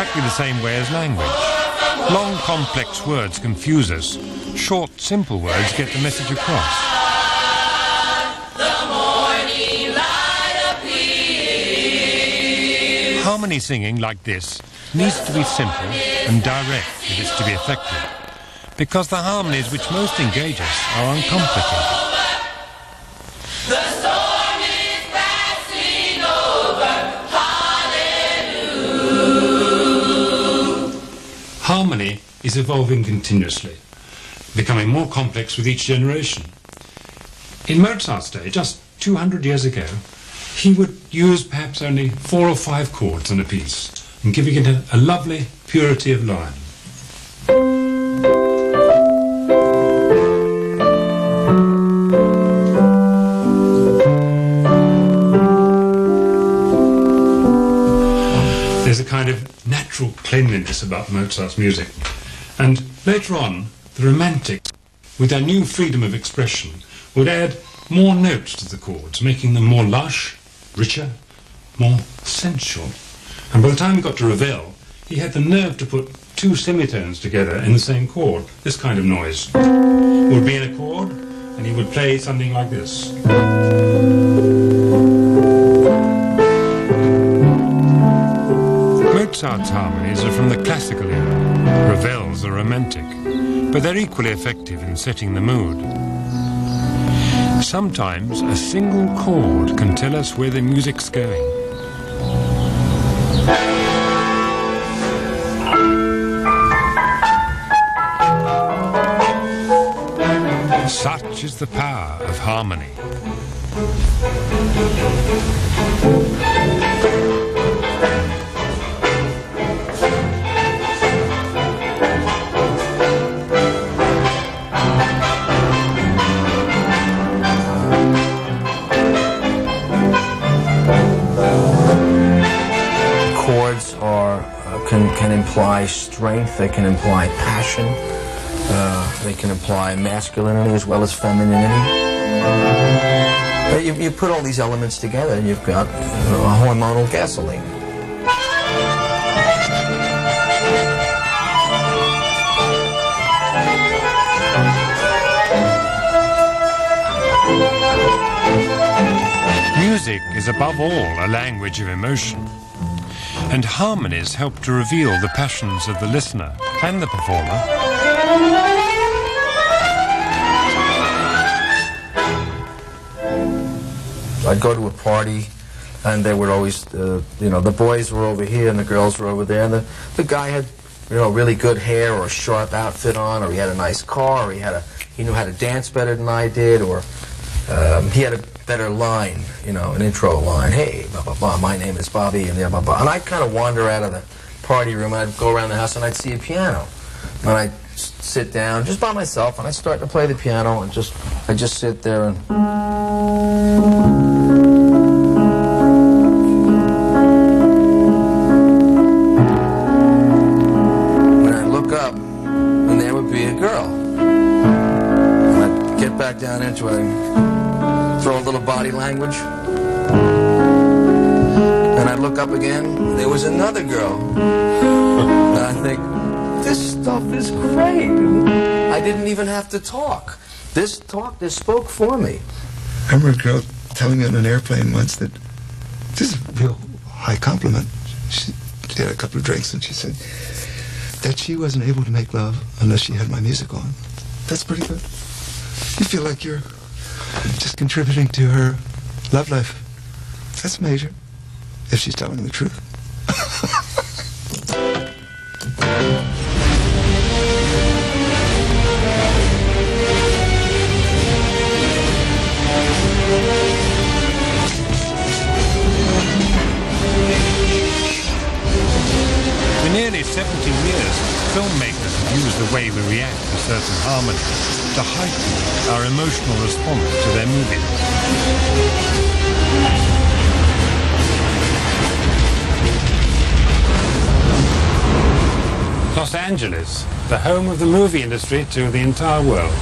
exactly the same way as language. Long, complex words confuse us. Short, simple words get the message across. Harmony singing like this needs to be simple and direct if it's to be effective, because the harmonies which most engage us are uncomplicated. The storm is passing over, hallelujah. Harmony is evolving continuously, becoming more complex with each generation. In Mozart's day, just 200 years ago, he would use perhaps only 4 or 5 chords on a piece, and giving it a lovely purity of line. There's a kind of natural cleanliness about Mozart's music. And later on, the Romantics, with their new freedom of expression, would add more notes to the chords, making them more lush, richer, more sensual. And by the time he got to Ravel, he had the nerve to put 2 semitones together in the same chord. This kind of noise would be in a chord, and he would play something like this. Mozart's harmonies are from the classical era. Ravel's are romantic, but they're equally effective in setting the mood. Sometimes a single chord can tell us where the music's going. Such is the power of harmony. Can imply strength, they can imply passion, they can imply masculinity as well as femininity. You put all these elements together and you've got hormonal gasoline. Music is above all a language of emotion. And harmonies help to reveal the passions of the listener and the performer. I'd go to a party, and they were always, the boys were over here and the girls were over there, and the guy had, really good hair or a sharp outfit on, or he had a nice car, or he knew how to dance better than I did, or he had a better line, an intro line. Hey, blah, blah, blah, my name is Bobby, and blah, blah, blah. And I'd kind of wander out of the party room, and I'd go around the house, and I'd see a piano. And I'd sit down just by myself, and I'd start to play the piano, and I'd just sit there and... When I'd look up, and there would be a girl. And I'd get back down into it, throw a little body language, and I'd look up again, and there was another girl. And I think, this stuff is great. I didn't even have to talk. This spoke for me. I remember a girl telling me on an airplane once that this is a real high compliment. She had a couple of drinks and she said that she wasn't able to make love unless she had my music on. That's pretty good. You feel like you're just contributing to her love life. That's major, if she's telling the truth. For nearly 70 years, filmmakers have used the way we react to certain harmonies to heighten our emotional response to their movies. Los Angeles, the home of the movie industry to the entire world.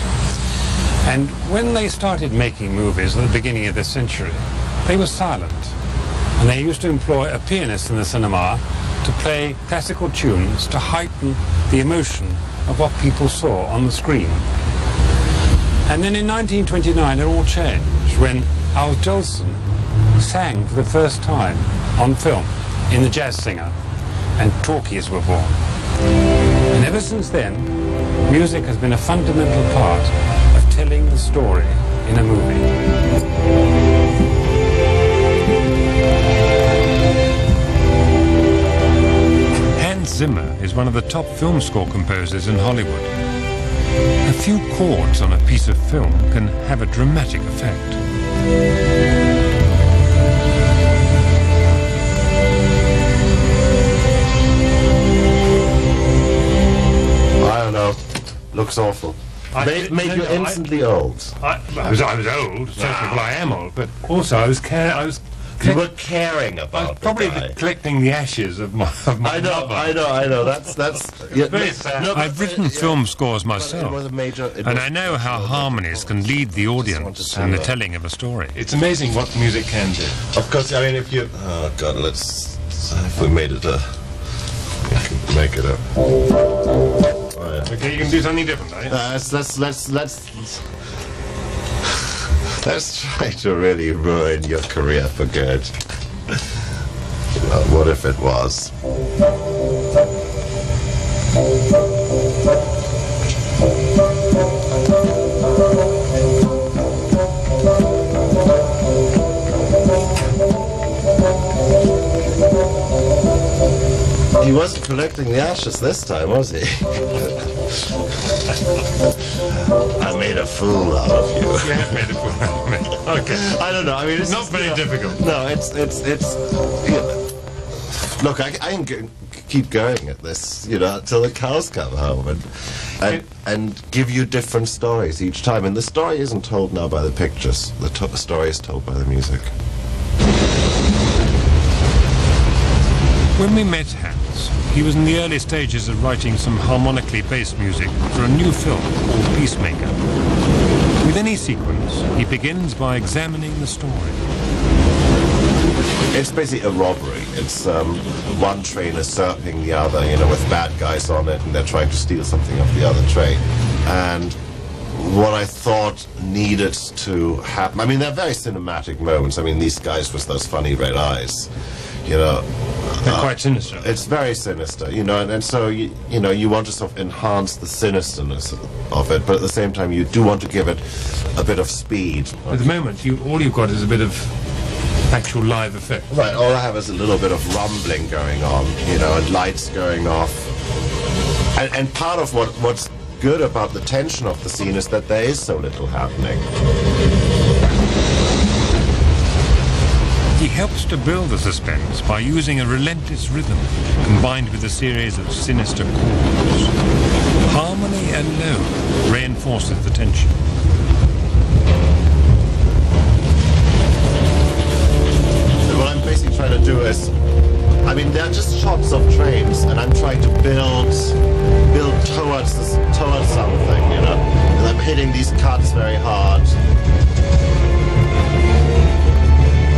And when they started making movies at the beginning of this century, they were silent. And they used to employ a pianist in the cinema to play classical tunes to heighten the emotion of what people saw on the screen. And then in 1929 it all changed when Al Jolson sang for the first time on film in The Jazz Singer, and talkies were born. And ever since then, music has been a fundamental part of telling the story in a movie. Hans Zimmer is one of the top film score composers in Hollywood. A few chords on a piece of film can have a dramatic effect. I don't know. Looks awful. Made you instantly old. I was old. First of all, I am old, but also I was You were caring about probably the guy. collecting the ashes of my I know. That's yeah, very sad. no, I've written film scores It myself, was a major, and I know how harmonies can lead the audience in the telling of a story. It's amazing what music can do. Of course, I mean, if you... Oh, God, let's... If we made it a... We can make it a... Oh, yeah. Okay, you can do something different, eh? Let's try to really ruin your career for good. Well, what if it was? He wasn't collecting the ashes this time, was he? I made a fool out of you. You have made a fool out of me. Okay. I don't know. I mean, it's Not just, very difficult. No, it's. You know, look, I can keep going at this, you know, until the cows come home, and give you different stories each time. And the story isn't told now by the pictures. The story is told by the music. When we met Hans, he was in the early stages of writing some harmonically based music for a new film called Peacemaker. With any sequence, he begins by examining the story. It's basically a robbery. It's one train usurping the other, you know, with bad guys on it, and they're trying to steal something off the other train. And what I thought needed to happen, I mean, they're very cinematic moments. I mean, these guys with those funny red eyes, you know. They're quite sinister. It's very sinister, you know, and so, you know, you want to sort of enhance the sinisterness of it, but at the same time you do want to give it a bit of speed. At the moment, all you've got is a bit of actual live effect. Right, all I have is a little bit of rumbling going on, you know, and lights going off. And part of what's good about the tension of the scene is that there is so little happening. He helps to build the suspense by using a relentless rhythm combined with a series of sinister chords. Harmony alone reinforces the tension. So what I'm basically trying to do is, I mean, they're just shots of trains, and I'm trying to build towards something, you know. And I'm hitting these cuts very hard.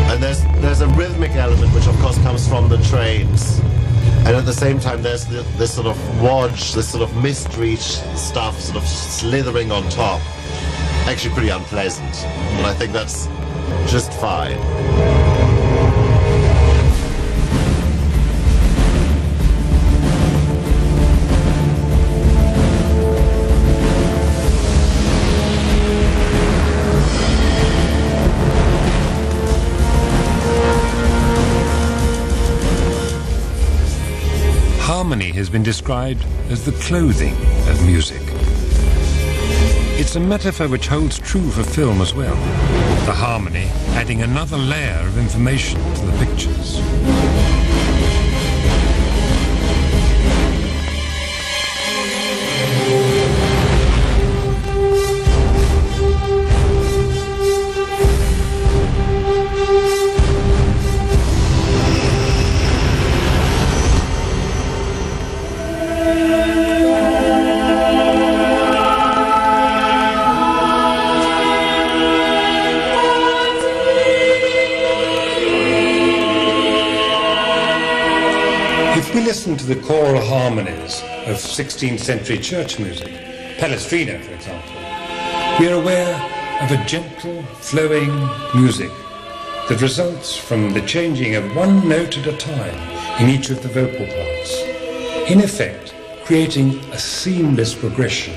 And there's a rhythmic element which of course comes from the trains, and at the same time there's this sort of wodge, this sort of mystery stuff sort of slithering on top. Actually pretty unpleasant, and I think that's just fine. Harmony has been described as the clothing of music. It's a metaphor which holds true for film as well, the harmony adding another layer of information to the pictures. listen to the choral harmonies of 16th century church music, Palestrina, for example, we are aware of a gentle, flowing music that results from the changing of one note at a time in each of the vocal parts, in effect creating a seamless progression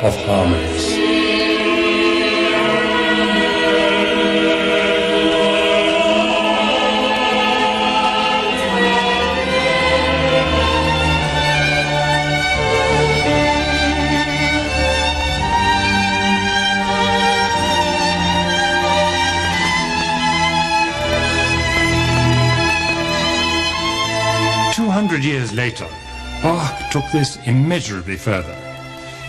of harmonies. 200 years later, Bach took this immeasurably further.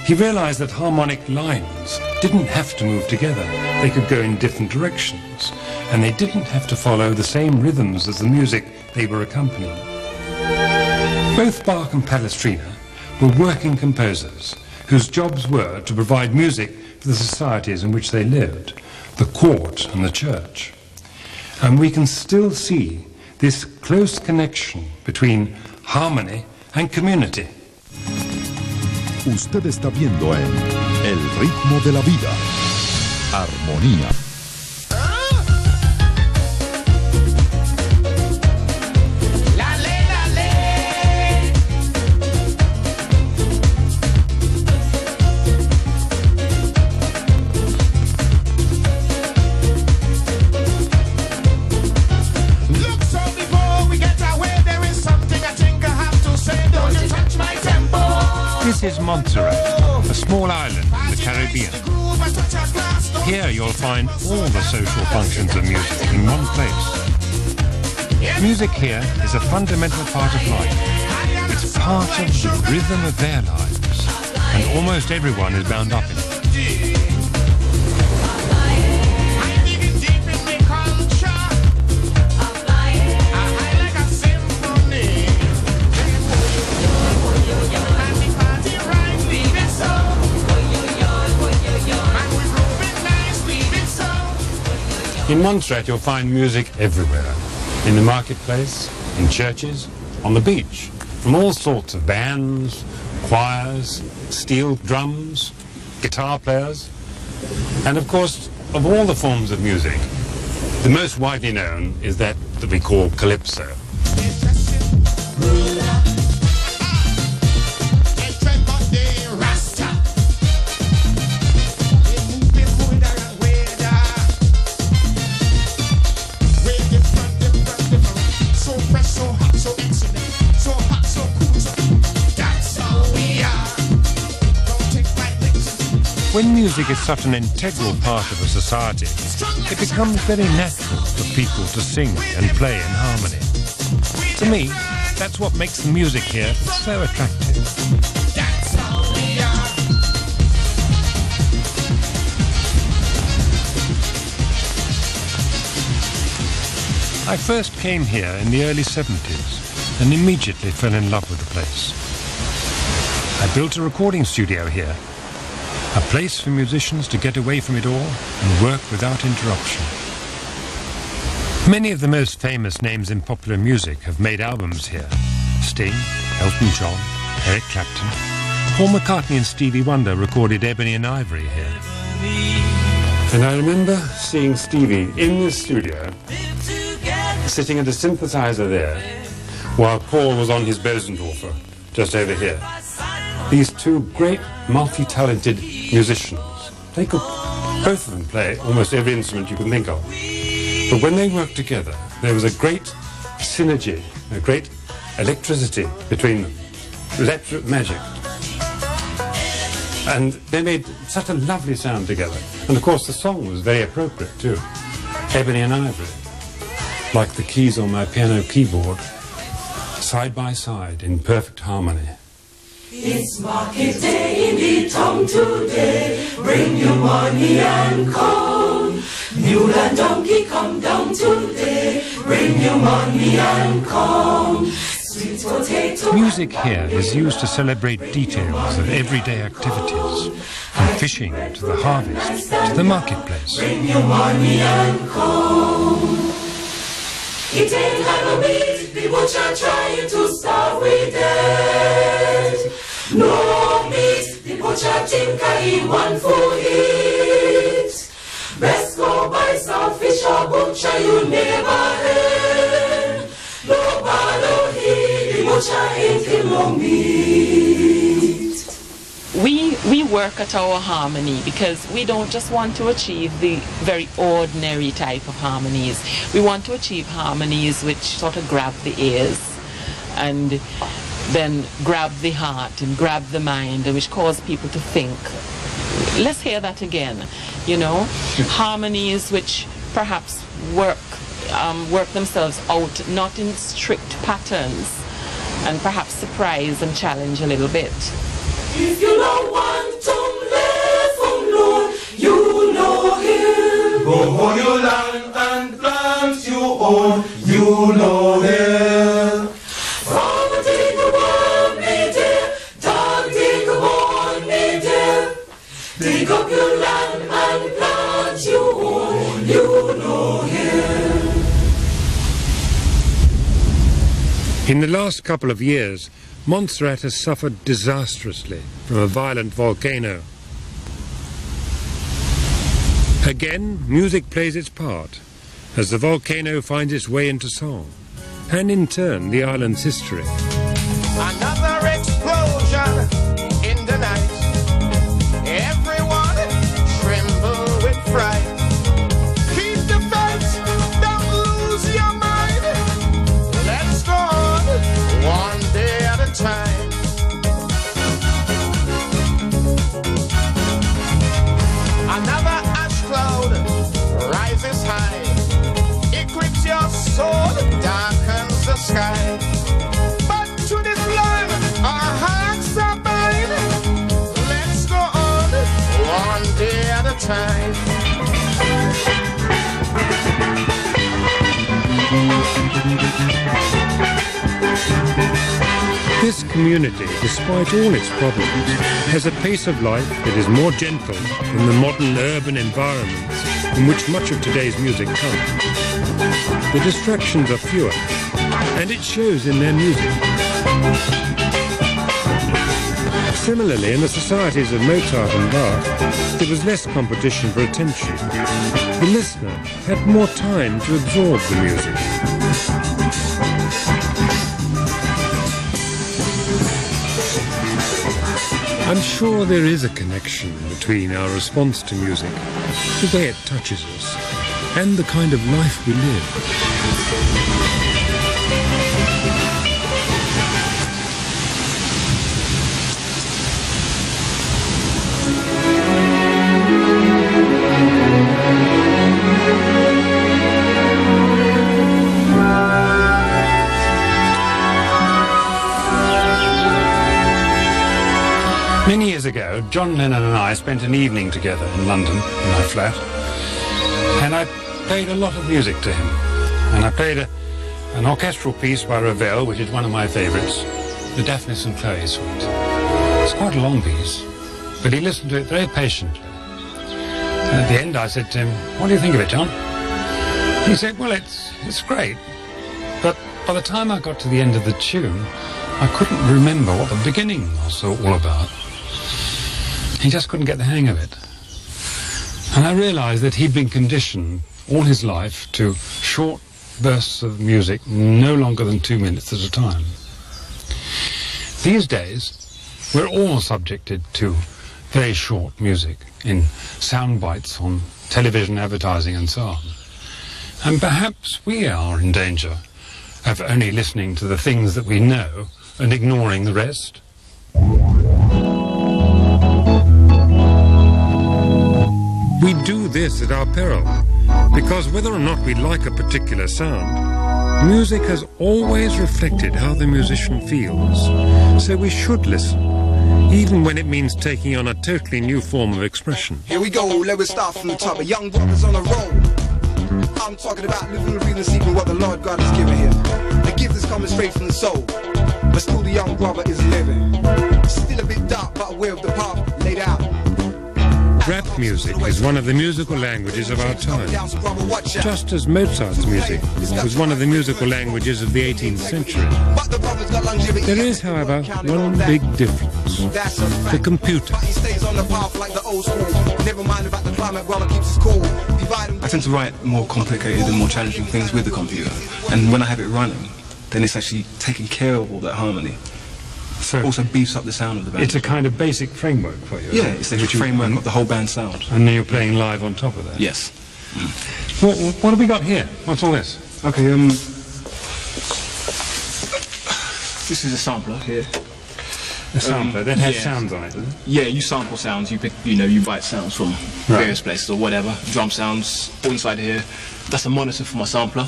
He realized that harmonic lines didn't have to move together. They could go in different directions, and they didn't have to follow the same rhythms as the music they were accompanying. Both Bach and Palestrina were working composers whose jobs were to provide music for the societies in which they lived, the court and the church. And we can still see this close connection between harmony and community. Usted está viendo en El ritmo de la vida. Armonía. This is Montserrat, a small island in the Caribbean. Here you'll find all the social functions of music in one place. Music here is a fundamental part of life. It's part of the rhythm of their lives, and almost everyone is bound up in it. In Montserrat, you'll find music everywhere. In the marketplace, in churches, on the beach, from all sorts of bands, choirs, steel drums, guitar players, and of course, of all the forms of music, the most widely known is that we call calypso. When music is such an integral part of a society, it becomes very natural for people to sing and play in harmony. To me, that's what makes the music here so attractive. I first came here in the early 70s and immediately fell in love with the place. I built a recording studio here, a place for musicians to get away from it all and work without interruption. Many of the most famous names in popular music have made albums here. Sting, Elton John, Eric Clapton. Paul McCartney and Stevie Wonder recorded Ebony and Ivory here. And I remember seeing Stevie in the studio, sitting at a synthesizer there, while Paul was on his Bosendorfer, just over here. These two great, multi-talented musicians. They could, both of them, play almost every instrument you can think of. But when they worked together, there was a great synergy, a great electricity between them. Electric magic. And they made such a lovely sound together. And of course the song was very appropriate too. Ebony and Ivory. Like the keys on my piano keyboard, side by side in perfect harmony. It's market day in the town today. Bring your money and come. Mule and donkey come down today. Bring your money and come. Sweet potato. Music here is used to celebrate details of everyday activities, from fishing to the harvest to the marketplace. Bring your money and come. It ain't Halloween. the butcher trying to starve we dead. No meat, the butcher think he want for eat. Best go buy some fish or butcher you never heard. No bother he, the butcher ain't kill no meat. We work at our harmony because we don't just want to achieve the very ordinary type of harmonies. We want to achieve harmonies which sort of grab the ears and then grab the heart and grab the mind, and which cause people to think. Let's hear that again, you know. Harmonies which perhaps work themselves out, not in strict patterns, and perhaps surprise and challenge a little bit. If you don't want to live alone, you know him. Go on your land and plant your own, you know him. Farmer dig a bone, me dear. Dog dig a bone, me dear. Dig up your land and plant your own, you know him. In the last couple of years, Montserrat has suffered disastrously from a violent volcano. Again, music plays its part as the volcano finds its way into song, and in turn the island's history. Another explosion in the night. Everyone tremble with fright. Keep the faith, don't lose your mind. Let's go on, one day at a time. Another ash cloud rises high. Eclipse your soul, darkens the sky. But to this land, our hearts are bind. Let's go on, one day at a time. This community, despite all its problems, has a pace of life that is more gentle than the modern urban environments in which much of today's music comes. The distractions are fewer, and it shows in their music. Similarly, in the societies of Mozart and Bach, there was less competition for attention. The listener had more time to absorb the music. I'm sure there is a connection between our response to music, the way it touches us, and the kind of life we live. Many years ago, John Lennon and I spent an evening together in London, in my flat, and I played a lot of music to him. And I played an orchestral piece by Ravel, which is one of my favourites, the Daphnis and Chloe Suite. It's quite a long piece, but he listened to it very patiently. And at the end I said to him, "What do you think of it, John?" He said, "Well, it's great, but by the time I got to the end of the tune, I couldn't remember what the beginning was all about." He just couldn't get the hang of it. And I realised that he'd been conditioned all his life to short bursts of music, no longer than 2 minutes at a time. These days, we're all subjected to very short music in sound bites on television advertising and so on. And perhaps we are in danger of only listening to the things that we know and ignoring the rest. We do this at our peril, because whether or not we like a particular sound, music has always reflected how the musician feels. So we should listen, even when it means taking on a totally new form of expression. Here we go, let me start from the top. A young brothers on the road. I'm talking about living, breathing, sleeping what the Lord God has given here. The gift is coming straight from the soul, but still the young brother is living. Still a bit dark, but aware of the path laid out. Rap music is one of the musical languages of our time, just as Mozart's music was one of the musical languages of the 18th century. There is, however, one big difference: the computer. I tend to write more complicated and more challenging things with the computer, and when I have it running, then it's actually taking care of all that harmony. So it also beefs up the sound of the band. It's a kind of basic framework for you. Yeah, it's the framework of the whole band's sound. And then you're playing live on top of that. Yes. What have we got here? What's all this? Okay, this is a sampler here. A sampler that has sounds on it, doesn't it? Yeah, you sample sounds. You pick, you write sounds from various places or whatever. Drum sounds all inside here. That's a monitor for my sampler.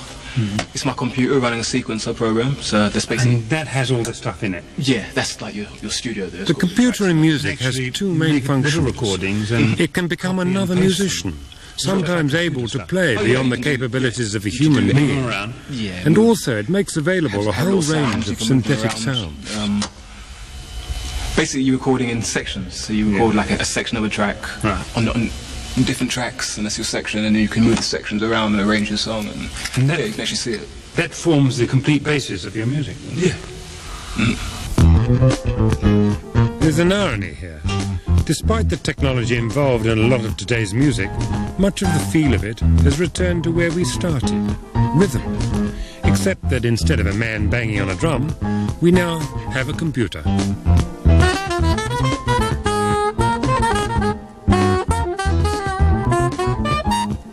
It's my computer running a sequencer program. So that's basically. And that has all the stuff in it. Yeah, that's like your studio there. The computer in music has two main functions: recordings, and it can become another musician, sometimes able to play beyond the capabilities of a human being. And also, it makes available a whole range of synthetic sounds. Basically, you're recording in sections. So you record like a section of a track on different tracks, and that's your section, and then you can move the sections around and arrange your song, and that, you can actually see it. That forms the complete basis of your music. Yeah. There's an irony here. Despite the technology involved in a lot of today's music, much of the feel of it has returned to where we started: rhythm. Except that instead of a man banging on a drum, we now have a computer.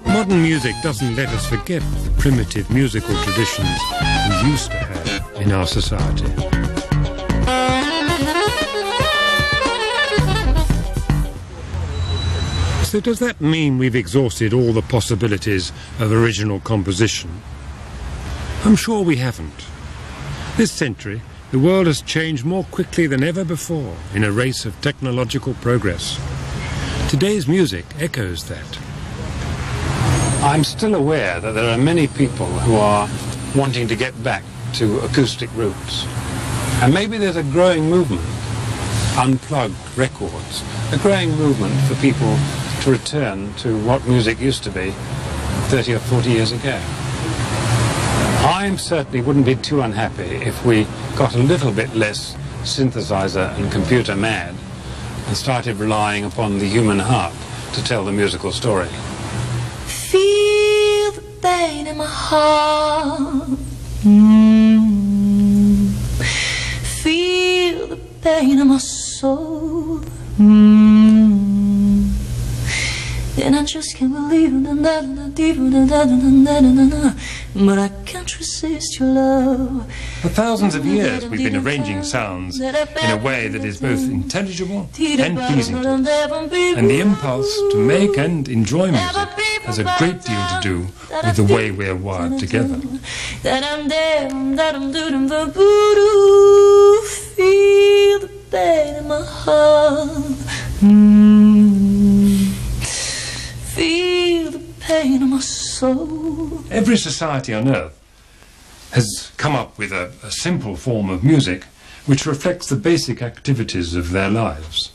Modern music doesn't let us forget the primitive musical traditions we used to have in our society. So does that mean we've exhausted all the possibilities of original composition? I'm sure we haven't. This century, the world has changed more quickly than ever before in a race of technological progress. Today's music echoes that. I'm still aware that there are many people who are wanting to get back to acoustic roots. And maybe there's a growing movement, unplugged records, a growing movement for people to return to what music used to be 30 or 40 years ago. I certainly wouldn't be too unhappy if we got a little bit less synthesizer and computer mad and started relying upon the human heart to tell the musical story. Feel the pain in my heart. Feel the pain in my soul. And I just can't believe it. But I can't resist your love. For thousands of years we've been arranging sounds in a way that is both intelligible and pleasing to us. And the impulse to make and enjoy music has a great deal to do with the way we're wired together. Feel the pain in my heart. Feel the pain in my soul. Every society on earth has come up with a simple form of music which reflects the basic activities of their lives,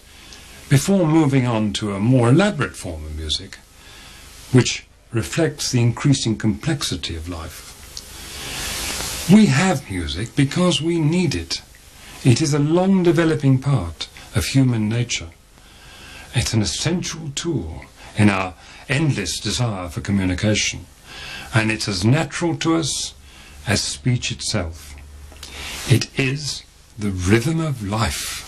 before moving on to a more elaborate form of music which reflects the increasing complexity of life. We have music because we need it. It is a long developing part of human nature. It's an essential tool in our endless desire for communication, and it's as natural to us as speech itself. It is the rhythm of life.